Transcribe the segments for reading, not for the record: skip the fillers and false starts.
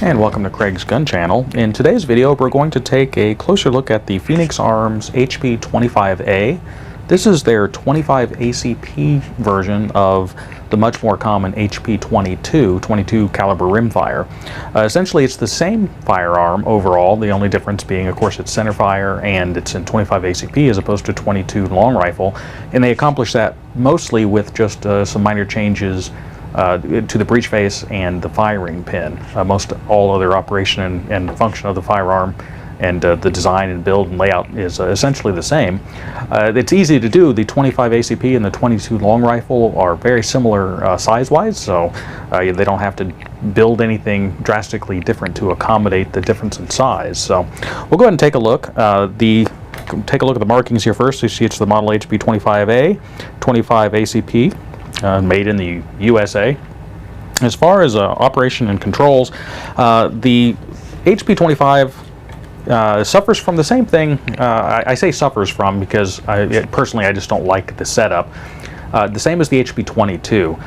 And welcome to Craig's Gun Channel. In today's video we're going to take a closer look at the Phoenix Arms HP25A. This is their 25 ACP version of the much more common HP22 22 caliber rimfire. Essentially it's the same firearm overall, the only difference being of course it's centerfire and it's in 25 ACP as opposed to 22 long rifle, and they accomplish that mostly with just some minor changes to the breech face and the firing pin. Most all other operation and function of the firearm and the design and build and layout is essentially the same. It's easy to do. The 25 ACP and the 22 long rifle are very similar size-wise, so they don't have to build anything drastically different to accommodate the difference in size. So we'll go ahead and take a look. Take a look at the markings here first. You see it's the model HP25A, 25 ACP. Made in the USA. As far as operation and controls, the HP25 suffers from the same thing. I say suffers from because personally I just don't like the setup. The same as the HP22.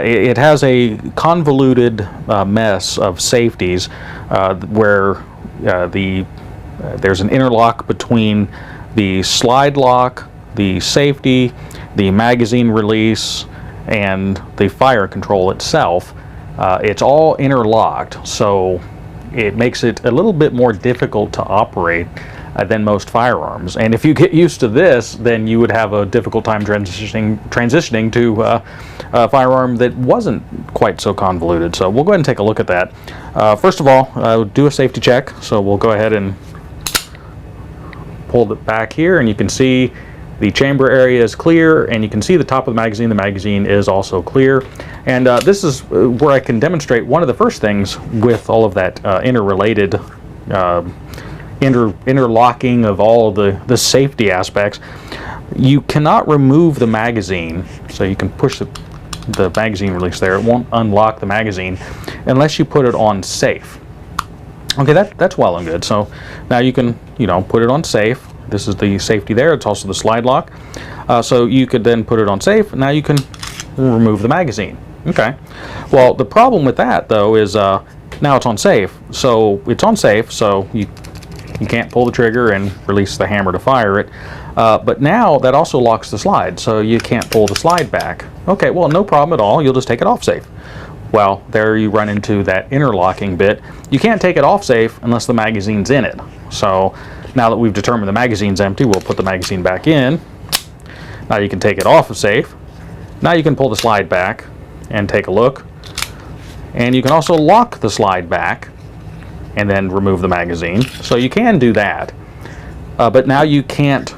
It has a convoluted mess of safeties where there's an interlock between the slide lock, the safety, the magazine release, and the fire control itself. It's all interlocked, so it makes it a little bit more difficult to operate than most firearms. And if you get used to this, then you would have a difficult time transitioning to a firearm that wasn't quite so convoluted. So we'll go ahead and take a look at that. First of all, do a safety check. So we'll go ahead and pull it back here, and you can see the chamber area is clear, and you can see the top of the magazine. The magazine is also clear. And this is where I can demonstrate one of the first things with all of that interrelated interlocking of all of the safety aspects. You cannot remove the magazine, so you can push the magazine release there. It won't unlock the magazine unless you put it on safe. Okay, that's well and good. So now you can, put it on safe. This is the safety there. It's also the slide lock. So you could then put it on safe. Now you can remove the magazine. Okay. Well, the problem with that though is now it's on safe. So it's on safe. So you can't pull the trigger and release the hammer to fire it. But now that also locks the slide. So you can't pull the slide back. Okay. Well, no problem at all. You'll just take it off safe. Well, there you run into that interlocking bit. You can't take it off safe unless the magazine's in it. So now that we've determined the magazine's empty, we'll put the magazine back in. Now you can take it off of safe. Now you can pull the slide back and take a look. And you can also lock the slide back and then remove the magazine. So you can do that. But now you can't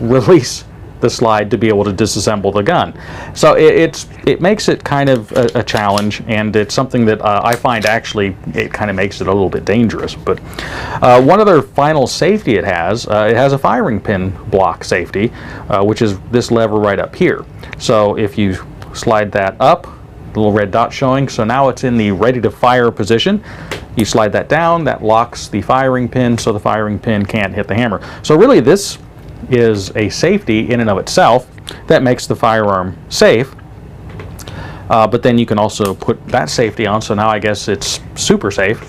release the slide to be able to disassemble the gun. So it makes it kind of a challenge, and it's something that I find actually it kind of makes it a little bit dangerous. But one other final safety it has a firing pin block safety, which is this lever right up here. So if you slide that up, the little red dot showing, so now it's in the ready to fire position. You slide that down, that locks the firing pin so the firing pin can't hit the hammer. So really this is a safety in and of itself that makes the firearm safe, but then you can also put that safety on, so now I guess it's super safe.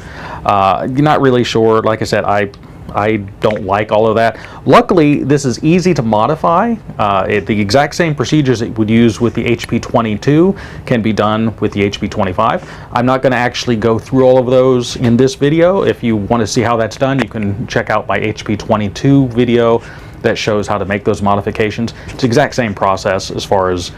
You're not really sure. Like I said, I don't like all of that. Luckily this is easy to modify. The exact same procedures that you would use with the HP22 can be done with the HP25. I'm not going to actually go through all of those in this video. If you want to see how that's done, you can check out my HP22 video that shows how to make those modifications. It's the exact same process as far as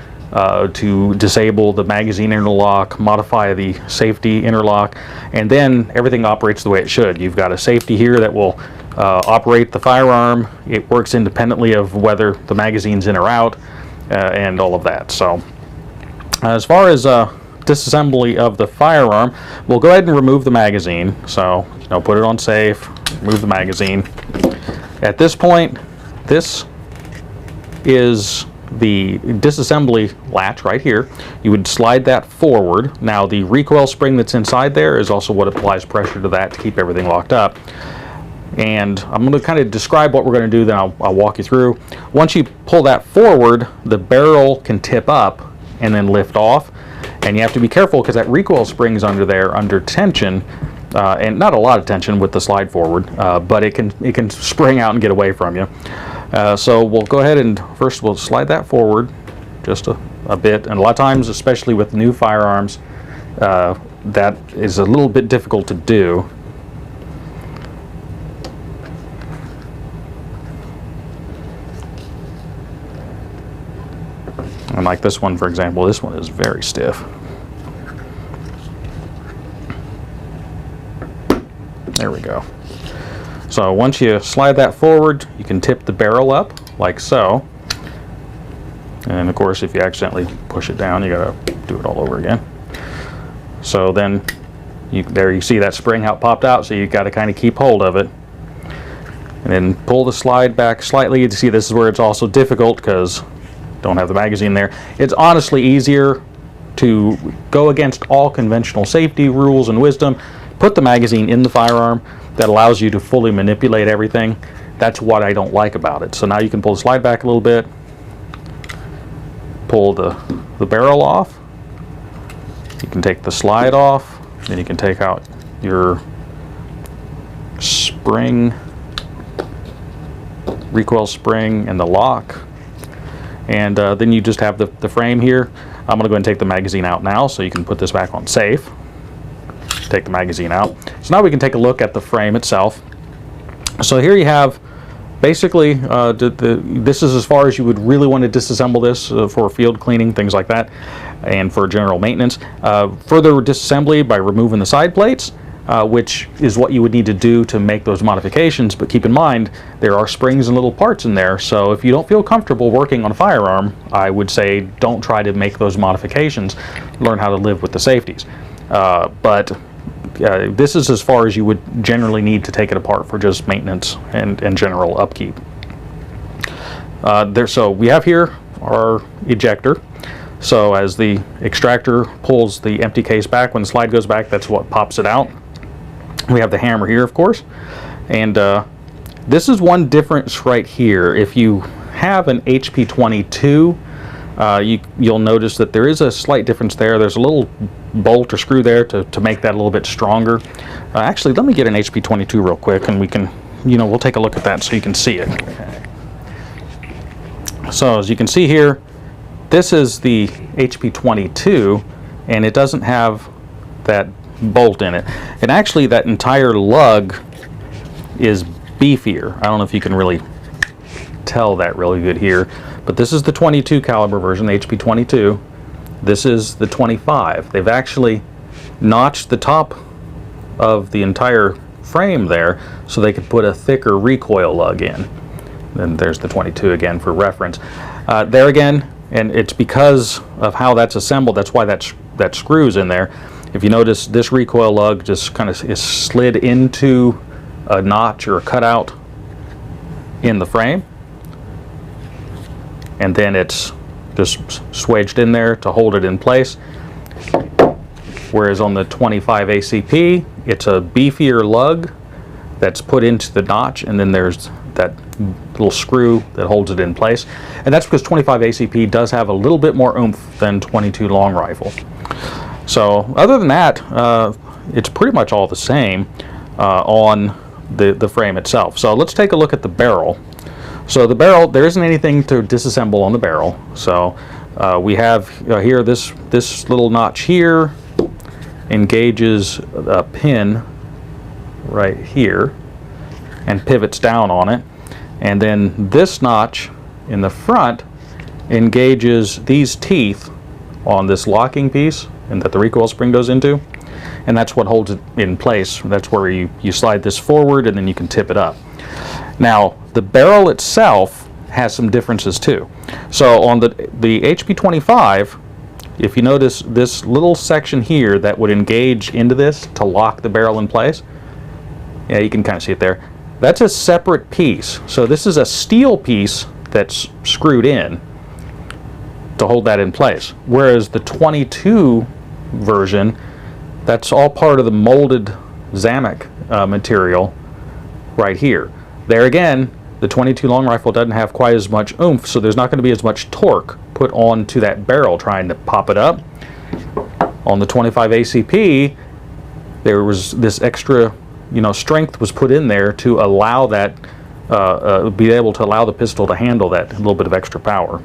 to disable the magazine interlock, modify the safety interlock, and then everything operates the way it should. You've got a safety here that will operate the firearm. It works independently of whether the magazine's in or out, and all of that. So as far as disassembly of the firearm, we'll go ahead and remove the magazine. So put it on safe, remove the magazine. At this point, this is the disassembly latch right here. You would slide that forward. Now the recoil spring that's inside there is also what applies pressure to that to keep everything locked up. And I'm going to kind of describe what we're going to do, then I'll walk you through. Once you pull that forward, the barrel can tip up and then lift off. And you have to be careful because that recoil spring's under there, under tension, and not a lot of tension with the slide forward, but it can spring out and get away from you. So we'll go ahead and first we'll slide that forward just a bit, and a lot of times, especially with new firearms, that is a little bit difficult to do. And like this one, for example, this one is very stiff. There we go. So once you slide that forward, you can tip the barrel up like so. And of course, if you accidentally push it down, you gotta do it all over again. So then, there you see that spring how it popped out, so you gotta kind of keep hold of it. And then pull the slide back slightly. You see this is where it's also difficult because don't have the magazine there. It's honestly easier to go against all conventional safety rules and wisdom, put the magazine in the firearm. That allows you to fully manipulate everything. That's what I don't like about it. So now you can pull the slide back a little bit, pull the barrel off, you can take the slide off, then you can take out your spring, recoil spring, and the lock. And then you just have the frame here. I'm going to go ahead and take the magazine out now so you can put this back on safe. Take the magazine out. So now we can take a look at the frame itself. So here you have basically, this is as far as you would really want to disassemble this for field cleaning, things like that, and for general maintenance. Further disassembly by removing the side plates, which is what you would need to do to make those modifications. But keep in mind, there are springs and little parts in there, so if you don't feel comfortable working on a firearm, I would say don't try to make those modifications. Learn how to live with the safeties. This is as far as you would generally need to take it apart for just maintenance and general upkeep. So we have here our ejector. So as the extractor pulls the empty case back, when the slide goes back, that's what pops it out. We have the hammer here, of course. And this is one difference right here. If you have an HP22, you'll notice that there is a slight difference there. There's a little bolt or screw there to make that a little bit stronger. Actually, let me get an HP22 real quick, and we can, we'll take a look at that so you can see it. Okay. So as you can see here, this is the HP22, and it doesn't have that bolt in it. And actually, that entire lug is beefier. I don't know if you can really tell that really good here, but this is the 22 caliber version, the HP22. This is the 25. They've actually notched the top of the entire frame there so they could put a thicker recoil lug in. Then there's the 22 again for reference. There again, and it's because of how that's assembled, that's why that screw's in there. If you notice, this recoil lug just kind of is slid into a notch or a cutout in the frame, and then it's just swedged in there to hold it in place. Whereas on the 25 ACP, it's a beefier lug that's put into the notch, and then there's that little screw that holds it in place. And that's because 25 ACP does have a little bit more oomph than 22 long rifle. So other than that, it's pretty much all the same on the frame itself. So let's take a look at the barrel. So the barrel, there isn't anything to disassemble on the barrel. So we have here this little notch here engages a pin right here and pivots down on it. And then this notch in the front engages these teeth on this locking piece and that the recoil spring goes into. And that's what holds it in place. That's where you slide this forward and then you can tip it up. Now, the barrel itself has some differences too. So on the HP25, if you notice this little section here that would engage into this to lock the barrel in place, yeah, you can kind of see it there. That's a separate piece. So this is a steel piece that's screwed in to hold that in place. Whereas the 22 version, that's all part of the molded Zamek material right here. There again, the 22 long rifle doesn't have quite as much oomph, so there's not going to be as much torque put onto that barrel trying to pop it up. On the 25 ACP, there was this extra, strength was put in there to allow that, be able to allow the pistol to handle that little bit of extra power.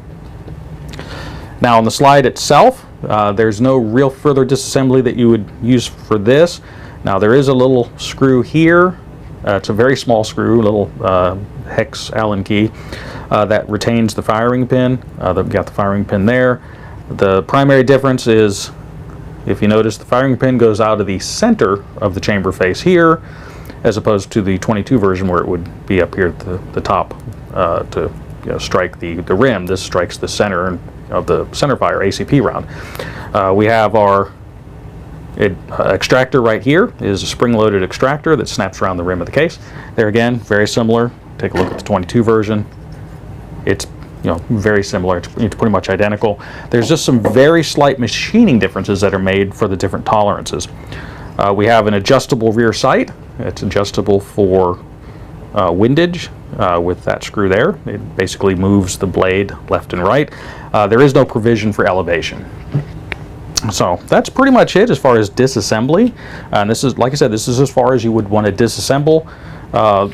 Now on the slide itself, there's no real further disassembly that you would use for this. Now there is a little screw here. It's a very small screw, little hex Allen key that retains the firing pin. We've got the firing pin there. The primary difference is, if you notice, the firing pin goes out of the center of the chamber face here, as opposed to the 22 version where it would be up here at the top to strike the rim. This strikes the center of the centerfire ACP round. We have our extractor right here is a spring-loaded extractor that snaps around the rim of the case. There again, very similar. Take a look at the 22 version. It's very similar. It's pretty much identical. There's just some very slight machining differences that are made for the different tolerances. We have an adjustable rear sight. It's adjustable for windage with that screw there. It basically moves the blade left and right. There is no provision for elevation. So that's pretty much it as far as disassembly. And this is, like I said, this is as far as you would want to disassemble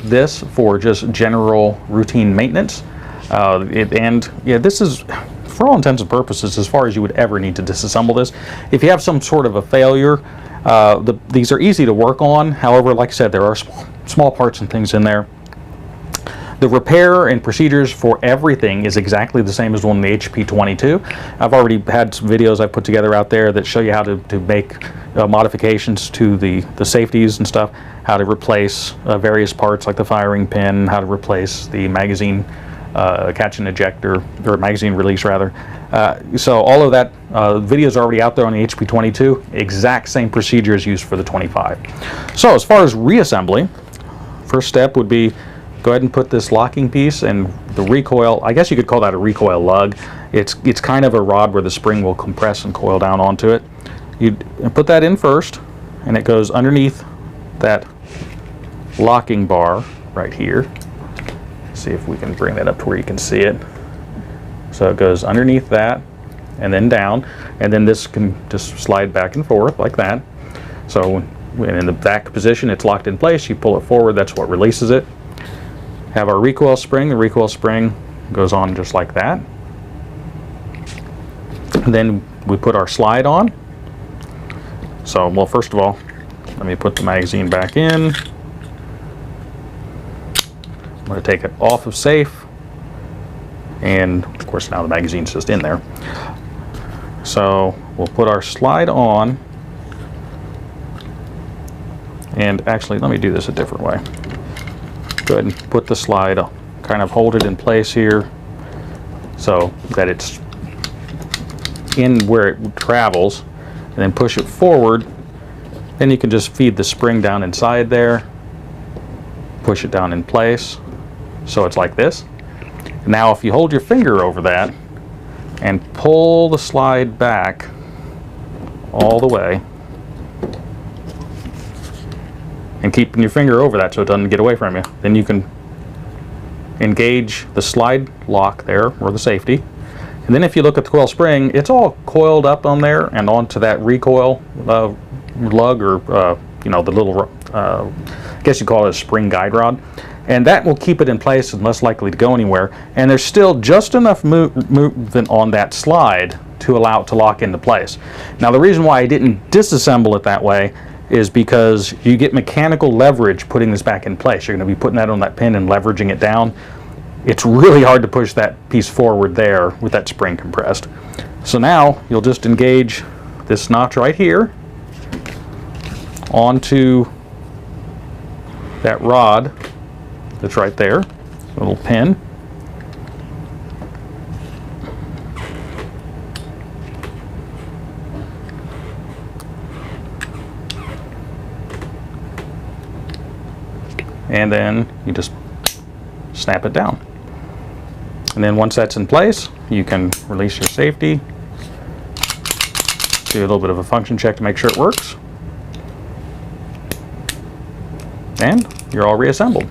this for just general routine maintenance. This is, for all intents and purposes, as far as you would ever need to disassemble this. If you have some sort of a failure, these are easy to work on. However, like I said, there are small parts and things in there. The repair and procedures for everything is exactly the same as on the HP22. I've already had some videos I've put together out there that show you how to make modifications to the safeties and stuff, how to replace various parts like the firing pin, how to replace the magazine catch and ejector, or magazine release rather. So all of that videos are already out there on the HP22. Exact same procedure is used for the 25. So as far as reassembly, first step would be go ahead and put this locking piece and the recoil, I guess you could call that a recoil lug. It's kind of a rod where the spring will compress and coil down onto it. You put that in first, and it goes underneath that locking bar right here. See if we can bring that up to where you can see it. So it goes underneath that and then down, and then this can just slide back and forth like that. So when in the back position it's locked in place, you pull it forward, that's what releases it. Have our recoil spring. The recoil spring goes on just like that. And then we put our slide on. So, well, first of all, let me put the magazine back in. I'm going to take it off of safe. And, of course, now the magazine's just in there. So, we'll put our slide on. And actually, let me do this a different way. Go ahead and put the slide, kind of hold it in place here so that it's in where it travels, and then push it forward. Then you can just feed the spring down inside there, push it down in place so it's like this. Now if you hold your finger over that and pull the slide back all the way, and keeping your finger over that so it doesn't get away from you, then you can engage the slide lock there, or the safety. And then if you look at the coil spring, it's all coiled up on there and onto that recoil lug, or the little, I guess you call it a spring guide rod. And that will keep it in place and less likely to go anywhere. And there's still just enough movement on that slide to allow it to lock into place. Now the reason why I didn't disassemble it that way is because you get mechanical leverage putting this back in place. You're going to be putting that on that pin and leveraging it down. It's really hard to push that piece forward there with that spring compressed. So now you'll just engage this notch right here onto that rod that's right there, little pin. And then you just snap it down. And then once that's in place, you can release your safety, do a little bit of a function check to make sure it works, and you're all reassembled.